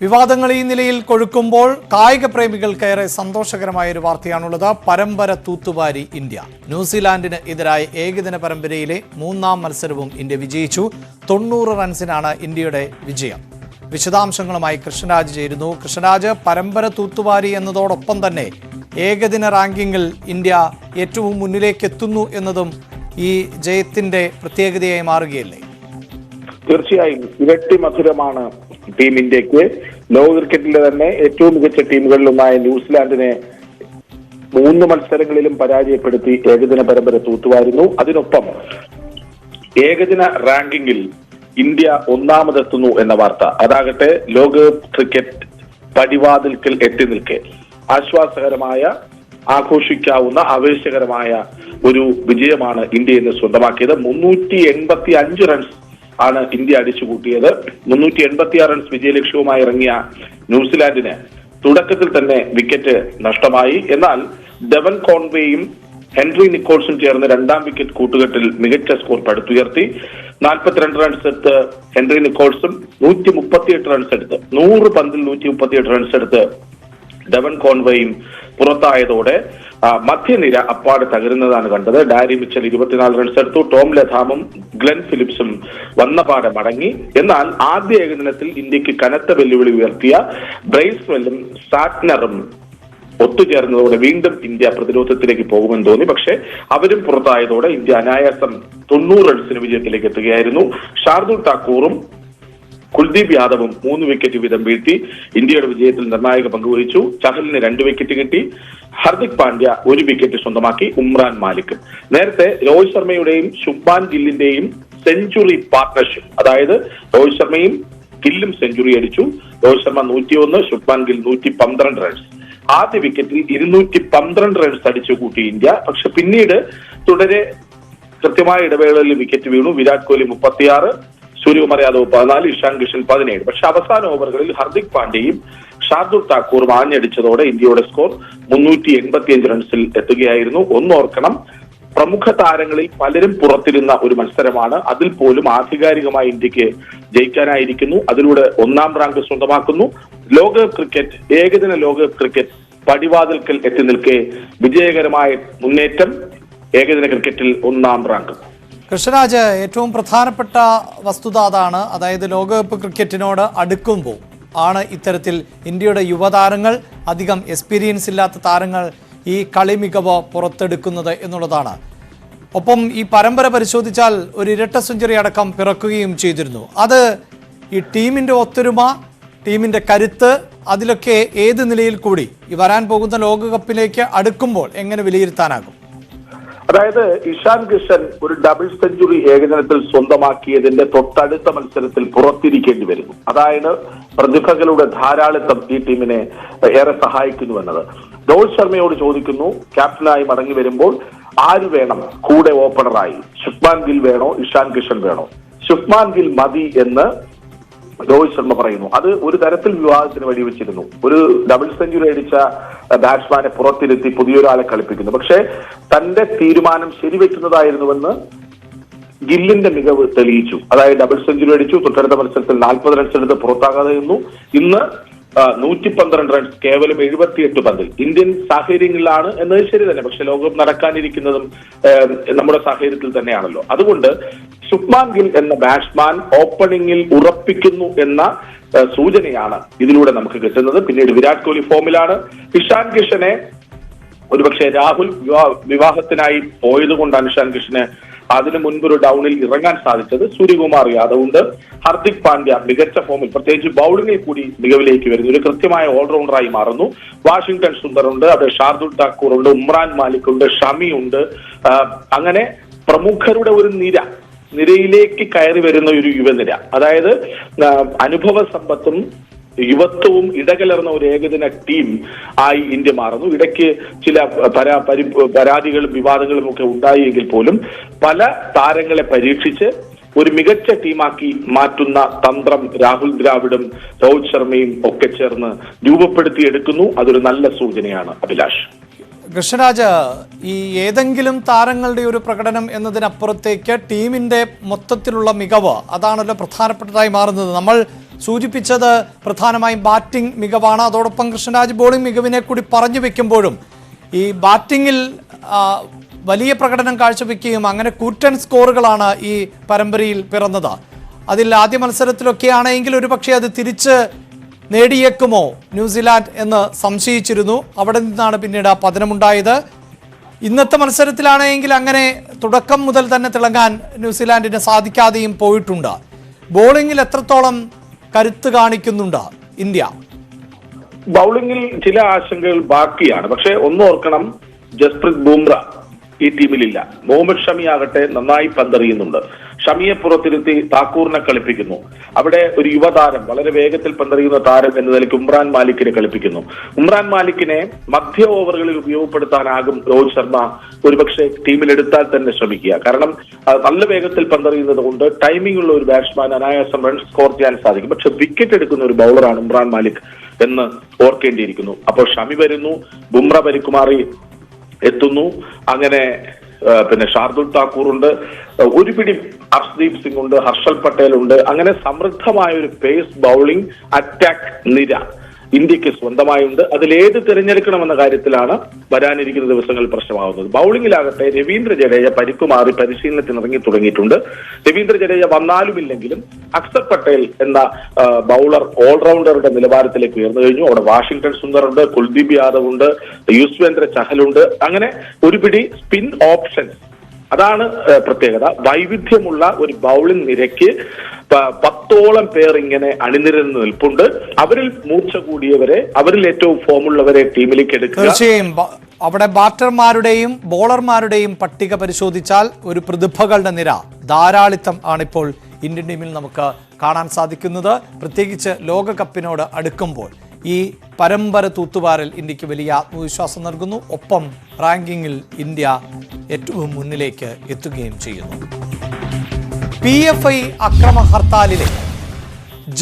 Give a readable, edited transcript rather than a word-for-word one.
വിവാദങ്ങൾ ഈ നിലയിൽ കൊഴുക്കുമ്പോൾ കായിക പ്രേമികൾക്കേറെ സന്തോഷകരമായ ഒരു വാർത്തയാണുള്ളത്. പരമ്പര തൂത്തുവാരി ഇന്ത്യ. ന്യൂസിലാൻഡിന് എതിരായ ഏകദിന പരമ്പരയിലെ മൂന്നാം മത്സരവും ഇന്ത്യ വിജയിച്ചു. 90 റൺസിനാണ് ഇന്ത്യയുടെ വിജയം. വിശദാംശങ്ങളുമായി കൃഷ്ണരാജ് ചേരുന്നു. കൃഷ്ണരാജ്, പരമ്പര തൂത്തുവാരി എന്നതോടൊപ്പം തന്നെ ഏകദിന റാങ്കിങ്ങിൽ ഇന്ത്യ ഏറ്റവും മുന്നിലേക്ക് എത്തുന്നു എന്നതും ഈ ജയത്തിന്റെ പ്രത്യേകതയായി മാറുകയല്ലേ? തീർച്ചയായും ഇരട്ടി മധുരമാണ് ടീം ഇന്ത്യക്ക്. ലോക ക്രിക്കറ്റിലെ തന്നെ ഏറ്റവും മികച്ച ടീമുകളിലൊന്നായ ന്യൂസിലാൻഡിനെ 3 മത്സരങ്ങളിലും പരാജയപ്പെടുത്തി ഏകദിന പരമ്പര തൂത്തുവാരുന്നു. അതിനൊപ്പം ഏകദിന റാങ്കിങ്ങിൽ ഇന്ത്യ ഒന്നാമതെത്തുന്നു എന്ന വാർത്ത, അതാകട്ടെ ലോക ക്രിക്കറ്റ് പടിവാതിൽക്കൽ എത്തി നിൽക്കെ ആശ്വാസകരമായ, ആഘോഷിക്കാവുന്ന, ആവേശകരമായ ഒരു വിജയമാണ് ഇന്ത്യ ഇന്ന് സ്വന്തമാക്കിയത്. 385 റൺസ് ആണ് ഇന്ത്യ അടിച്ചുകൂട്ടിയത്. 386 റൺസ് വിജയലക്ഷ്യവുമായി ഇറങ്ങിയ ന്യൂസിലാൻഡിന് തുടക്കത്തിൽ തന്നെ വിക്കറ്റ് നഷ്ടമായി. എന്നാൽ ഡെവൻ കോൺവേയും ഹെൻറി നിക്കോൾസും ചേർന്ന് 2ാം വിക്കറ്റ് കൂട്ടുകെട്ടിൽ മികച്ച സ്കോർ പടുത്തുയർത്തി. 42 റൺസ് എടുത്ത് ഹെൻറി നിക്കോൾസും 138 റൺസ് എടുത്ത് 100 പന്തിൽ 138 റൺസ് എടുത്ത് ഡെവൻ കോൺവേയും പുറത്തായതോടെ മധ്യനിര അപ്പാട് തകരുന്നതാണ് കണ്ടത്. ഡാരി മിച്ചൽ 24 റൺസ് എടുത്തു. ടോം ലഥാമും ഗ്ലെൻ ഫിലിപ്സും വന്നപാടെ മടങ്ങി. എന്നാൽ ആദ്യ ഏകദിനത്തിൽ ഇന്ത്യക്ക് കനത്ത വെല്ലുവിളി ഉയർത്തിയ ബ്രൈസ്വെല്ലും സാറ്റ്നറും ഒത്തുചേർന്നതോടെ വീണ്ടും ഇന്ത്യ പ്രതിരോധത്തിലേക്ക് പോകുമെന്ന് തോന്നി. പക്ഷേ അവരും പുറത്തായതോടെ ഇന്ത്യ അനായാസം 90 റൺസിന് വിജയത്തിലേക്ക് എത്തുകയായിരുന്നു. ഷാർദുൽ താക്കൂറും കുൽദീപ് യാദവും 3 വിക്കറ്റ് വീതം വീഴ്ത്തി ഇന്ത്യയുടെ വിജയത്തിൽ നിർണായക പങ്കുവഹിച്ചു. ചഹലിന് 2 വിക്കറ്റ് കിട്ടി. ഹർദിക് പാണ്ഡ്യ 1 വിക്കറ്റ് സ്വന്തമാക്കി. ഉമ്രാൻ മാലിക്കും. നേരത്തെ രോഹിത് ശർമ്മയുടെയും ശുഭ്മാൻ ഗില്ലിന്റെയും സെഞ്ചുറി പാർട്ണർഷിപ്പ്, അതായത് രോഹിത് ശർമ്മയും ഗില്ലും സെഞ്ചുറി അടിച്ചു. രോഹിത് ശർമ്മ 101, ശുഭ്മാൻ ഗിൽ 112 റൺസ്. ആദ്യ വിക്കറ്റിൽ 212 റൺസ് അടിച്ചു കൂട്ടി ഇന്ത്യ. പക്ഷെ പിന്നീട് തുടരെ കൃത്യമായ ഇടവേളകളിൽ വിക്കറ്റ് വീണു. വിരാട് കോഹ്ലി 36, സൂര്യകുമാർ യാദവ് 14, ഇഷാൻ കിഷൻ 17. പക്ഷെ അവസാന ഓവറുകളിൽ ഹർദിക് പാണ്ഡ്യയും ഷാർദുൽ താക്കൂറും ആഞ്ഞടിച്ചതോടെ ഇന്ത്യയുടെ സ്കോർ 385 റൺസിൽ എത്തുകയായിരുന്നു. ഒന്നോർക്കണം, പ്രമുഖ താരങ്ങളിൽ പലരും പുറത്തിരുന്ന ഒരു മത്സരമാണ്. അതിൽ പോലും ആധികാരികമായി ഇന്ത്യക്ക് ജയിക്കാനായിരിക്കുന്നു. അതിലൂടെ 1ാം റാങ്ക് സ്വന്തമാക്കുന്നു. ലോകകപ്പ് ക്രിക്കറ്റ്, ഏകദിന ലോകകപ്പ് ക്രിക്കറ്റ് പടിവാതിൽക്കൽ എത്തി നിൽക്കെ വിജയകരമായ മുന്നേറ്റം. ഏകദിന ക്രിക്കറ്റിൽ 1ാം റാങ്ക്. കൃഷ്ണരാജ്, ഏറ്റവും പ്രധാനപ്പെട്ട വസ്തുത അതാണ്. അതായത് ലോകകപ്പ് ക്രിക്കറ്റിനോട് അടുക്കുമ്പോൾ ആണ് ഇത്തരത്തിൽ ഇന്ത്യയുടെ യുവതാരങ്ങൾ, അധികം എക്സ്പീരിയൻസ് ഇല്ലാത്ത താരങ്ങൾ ഈ കളി മികവ് പുറത്തെടുക്കുന്നത് എന്നുള്ളതാണ്. ഒപ്പം ഈ പരമ്പര പരിശോധിച്ചാൽ ഒരു ഇരട്ട സെഞ്ചുറി അടക്കം പിറക്കുകയും ചെയ്തിരുന്നു. അത് ഈ ടീമിൻ്റെ ഒത്തൊരുമ, ടീമിൻ്റെ കരുത്ത്, അതിലൊക്കെ ഏത് നിലയിൽ കൂടി ഈ വരാൻ പോകുന്ന ലോകകപ്പിലേക്ക് അടുക്കുമ്പോൾ എങ്ങനെ വിലയിരുത്താനാകും? അതായത് ഇഷാൻ കിഷൻ ഒരു ഡബിൾ സെഞ്ചുറി ഏകദിനത്തിൽ സ്വന്തമാക്കിയതിന്റെ തൊട്ടടുത്ത മത്സരത്തിൽ പുറത്തിരിക്കേണ്ടി വരുന്നു. അതായത് പ്രതിഭകളുടെ ധാരാളിത്തം ഈ ടീമിനെ ഏറെ സഹായിക്കുന്നുവെന്നത്. രോഹിത് ശർമ്മയോട് ചോദിക്കുന്നു, ക്യാപ്റ്റനായി മടങ്ങി വരുമ്പോൾ ആര് വേണം കൂടെ ഓപ്പണറായി? ശുഭ്മാൻ ഗിൽ വേണോ, ഇഷാൻ കിഷൻ വേണോ? ശുഭ്മാൻ ഗിൽ മതി എന്ന് രോഹിത് ശർമ്മ പറയുന്നു. അത് ഒരു തരത്തിൽ വിവാദത്തിന് വഴിവെച്ചിരുന്നു. ഒരു ഡബിൾ സെഞ്ചുറി അടിച്ച ബാറ്റ്സ്മാനെ പുറത്തിരുത്തി പുതിയൊരാളെ കളിപ്പിക്കുന്നു. പക്ഷേ തന്റെ തീരുമാനം ശരിവെക്കുന്നതായിരുന്നുവെന്ന് ഗില്ലിന്റെ മികവ് തെളിയിച്ചു. അതായത് ഡബിൾ സെഞ്ചുറി അടിച്ചു, തൊട്ടടുത്ത മത്സരത്തിൽ 40 റൺസ് എടുത്ത് പുറത്താകാതെ നിന്നു. ഇന്ന് 112 റൺസ് കേവലം 78 പന്തിൽ. ഇന്ത്യൻ സാഹചര്യങ്ങളിലാണ് എന്നത് ശരി തന്നെ, പക്ഷെ ലോകകപ്പ് നടക്കാനിരിക്കുന്നതും നമ്മുടെ സാഹചര്യത്തിൽ തന്നെയാണല്ലോ. അതുകൊണ്ട് ശുഭ്മാൻ ഗിൽ എന്ന ബാറ്റ്സ്മാൻ ഓപ്പണിംഗിൽ ഉറപ്പിക്കുന്നു എന്ന സൂചനയാണ് ഇതിലൂടെ നമുക്ക് കിട്ടുന്നത്. പിന്നീട് വിരാട് കോഹ്ലി ഫോമിലാണ്. ഇഷാൻ കിഷനെ ഒരുപക്ഷെ രാഹുൽ വിവാഹത്തിനായി പോയത് കൊണ്ടാണ് ഇഷാൻ കിഷന് അതിനു മുൻപൊരു ഡൗണിൽ ഇറങ്ങാൻ സാധിച്ചത്. സൂര്യകുമാർ യാദവ് ഉണ്ട്. ഹർദിക് പാണ്ഡ്യ മികച്ച ഫോമിൽ, പ്രത്യേകിച്ച് ബൌളിംഗിൽ കൂടി മികവിലേക്ക് വരുന്നു. ഒരു കൃത്യമായ ഓൾറൗണ്ടറായി മാറുന്നു. വാഷിംഗ്ടൺ സുന്ദർ ഉണ്ട്, അവിടെ ഷാർദുൽ താക്കൂർ ഉണ്ട്, ഉമ്രാൻ മാലിക് ഉണ്ട്, ഷമി ഉണ്ട്. അങ്ങനെ പ്രമുഖരുടെ ഒരു നിരയിലേക്ക് കയറി വരുന്ന ഒരു യുവനിര. അതായത് അനുഭവ സമ്പത്തും യുവത്വവും ഇടകലർന്ന ഒരു ഏകദിന ടീം ആയി ഇന്ത്യ മാറുന്നു. ഇടയ്ക്ക് ചില പരാതികളും വിവാദങ്ങളും ഒക്കെ ഉണ്ടായെങ്കിൽ പോലും പല താരങ്ങളെ പരീക്ഷിച്ച് ഒരു മികച്ച ടീമാക്കി മാറ്റുന്ന തന്ത്രം രാഹുൽ ദ്രാവിഡും രോഹിത് ശർമ്മയും ഒക്കെ ചേർന്ന് രൂപപ്പെടുത്തിയെടുക്കുന്നു. അതൊരു നല്ല സൂചനയാണ് അഭിലാഷ്. കൃഷ്ണരാജ്, ഈ ഏതെങ്കിലും താരങ്ങളുടെ ഒരു പ്രകടനം എന്നതിനപ്പുറത്തേക്ക് ടീമിൻ്റെ മൊത്തത്തിലുള്ള മികവ്, അതാണല്ലോ പ്രധാനപ്പെട്ടതായി മാറുന്നത്. നമ്മൾ സൂചിപ്പിച്ചത് പ്രധാനമായും ബാറ്റിംഗ് മികവാണ്. അതോടൊപ്പം കൃഷ്ണരാജ് ബോളിംഗ് മികവിനെ കൂടി പറഞ്ഞു വെക്കുമ്പോഴും ഈ ബാറ്റിങ്ങിൽ വലിയ പ്രകടനം കാഴ്ചവെക്കുകയും അങ്ങനെ കൂറ്റൻ സ്കോറുകളാണ് ഈ പരമ്പരയിൽ പിറന്നത്. അതിൽ ആദ്യ മത്സരത്തിലൊക്കെ ആണെങ്കിൽ ഒരുപക്ഷെ അത് തിരിച്ച് നേടിയേക്കുമോ ന്യൂസിലാൻഡ് എന്ന് സംശയിച്ചിരുന്നു. അവിടെ നിന്നാണ് പിന്നീട് പതനമുണ്ടായത്. ഇന്നത്തെ മത്സരത്തിലാണെങ്കിൽ അങ്ങനെ തുടക്കം മുതൽ തന്നെ തിളങ്ങാൻ ന്യൂസിലാൻഡിന് സാധിക്കാതെയും പോയിട്ടുണ്ട്. ബോളിംഗിൽ എത്രത്തോളം കരുത്ത് കാണിക്കുന്നുണ്ട് ഇന്ത്യ? ബൗളിംഗിൽ ചില ആശങ്കകൾ ബാക്കിയാണ്. പക്ഷെ ഒന്നോർക്കണം, ജസ്പ്രീത് ബുംറ ഈ ടീമിലില്ല. മുഹമ്മദ് ഷമി ആകട്ടെ നന്നായി പന്തെറിയുന്നുണ്ട്. ഷമിയെ പുറത്തിരുത്തി താക്കൂറിനെ കളിപ്പിക്കുന്നു. അവിടെ ഒരു യുവതാരം, വളരെ വേഗത്തിൽ പന്തെറിയുന്ന താരം എന്ന നിലയ്ക്ക് ഉമ്രാൻ മാലിക്കിനെ കളിപ്പിക്കുന്നു. ഉമ്രാൻ മാലിക്കിനെ മധ്യ ഓവറുകളിൽ ഉപയോഗപ്പെടുത്താനാകും രോഹിത് ശർമ്മ ഒരുപക്ഷെ ടീമിലെടുത്താൽ തന്നെ ശ്രമിക്കുക. കാരണം നല്ല വേഗത്തിൽ പന്തെറിയുന്നത് കൊണ്ട് ടൈമിംഗ് ഉള്ള ഒരു ബാറ്റ്സ്മാൻ അനായാസം റൺ സ്കോർ ചെയ്യാൻ സാധിക്കും. പക്ഷെ വിക്കറ്റ് എടുക്കുന്ന ഒരു ബൗളറാണ് ഉമ്രാൻ മാലിക് എന്ന് ഓർക്കേണ്ടിയിരിക്കുന്നു. അപ്പോൾ ഷമി വരുന്നു, ബുംറ പരിക്കുമാറി എത്തുന്നു. അങ്ങനെ പിന്നെ ഷാർദുൽ താക്കൂർ ഉണ്ട്, ഒരു പിടി ഹർഷ്ദീപ് സിംഗ് ഉണ്ട്, ഹർഷൽ പട്ടേൽ ഉണ്ട്. അങ്ങനെ സമൃദ്ധമായ ഒരു പേസ് ബൗളിംഗ് അറ്റാക്ക് നിര ഇന്ത്യക്ക് സ്വന്തമായുണ്ട്. അതിലേത് തിരഞ്ഞെടുക്കണമെന്ന കാര്യത്തിലാണ് വരാനിരിക്കുന്ന ദിവസങ്ങളിൽ പ്രശ്നമാകുന്നത്. ബൗളിംഗിലാകട്ടെ രവീന്ദ്ര ജഡേജ പരിക്കുമാറി പരിശീലനത്തിന് ഇറങ്ങി തുടങ്ങിയിട്ടുണ്ട്. രവീന്ദ്ര ജഡേജ വന്നാലുമില്ലെങ്കിലും അക്സർ പട്ടേൽ എന്ന ബൗളർ ഓൾറൗണ്ടറുടെ നിലവാരത്തിലേക്ക് ഉയർന്നു കഴിഞ്ഞു. അവിടെ വാഷിംഗ്ടൺ സുന്ദർ ഉണ്ട്, കുൽദീപ് യാദവ് ഉണ്ട്, യുസ്വേന്ദ്ര ചഹലുണ്ട്. അങ്ങനെ ഒരു പിടി സ്പിൻ ഓപ്ഷൻസ്. അതാണ് പ്രത്യേകത. വൈവിധ്യമുള്ള ഒരു ബൗളിംഗ് നിരയ്ക്ക് 10ഓളം പേർ ഇങ്ങനെ അണിനിരന്ന് നിൽപ്പുണ്ട്. അവരിൽ മൂർച്ച കൂടിയവരെ, അവരിൽ ഏറ്റവും ഫോമുള്ളവരെ ടീമിലേക്ക് എടുക്കുക. തീർച്ചയായും അവിടെ ബാറ്റർമാരുടെയും ബോളർമാരുടെയും പട്ടിക പരിശോധിച്ചാൽ ഒരു പ്രതിഭകളുടെ നിര ധാരാളിത്തം ആണിപ്പോൾ ഇന്ത്യൻ ടീമിൽ നമുക്ക് കാണാൻ സാധിക്കുന്നത്. പ്രത്യേകിച്ച് ലോകകപ്പിനോട് അടുക്കുമ്പോൾ ഈ പരമ്പര തൂത്തുവാരൽ ഇന്ത്യക്ക് വലിയ ആത്മവിശ്വാസം നൽകുന്നു. ഒപ്പം റാങ്കിങ്ങിൽ ഇന്ത്യ ഏറ്റവും മുന്നിലേക്ക് എത്തുകയും ചെയ്യുന്നു. PFI അക്രമ ഹർത്താലിലെ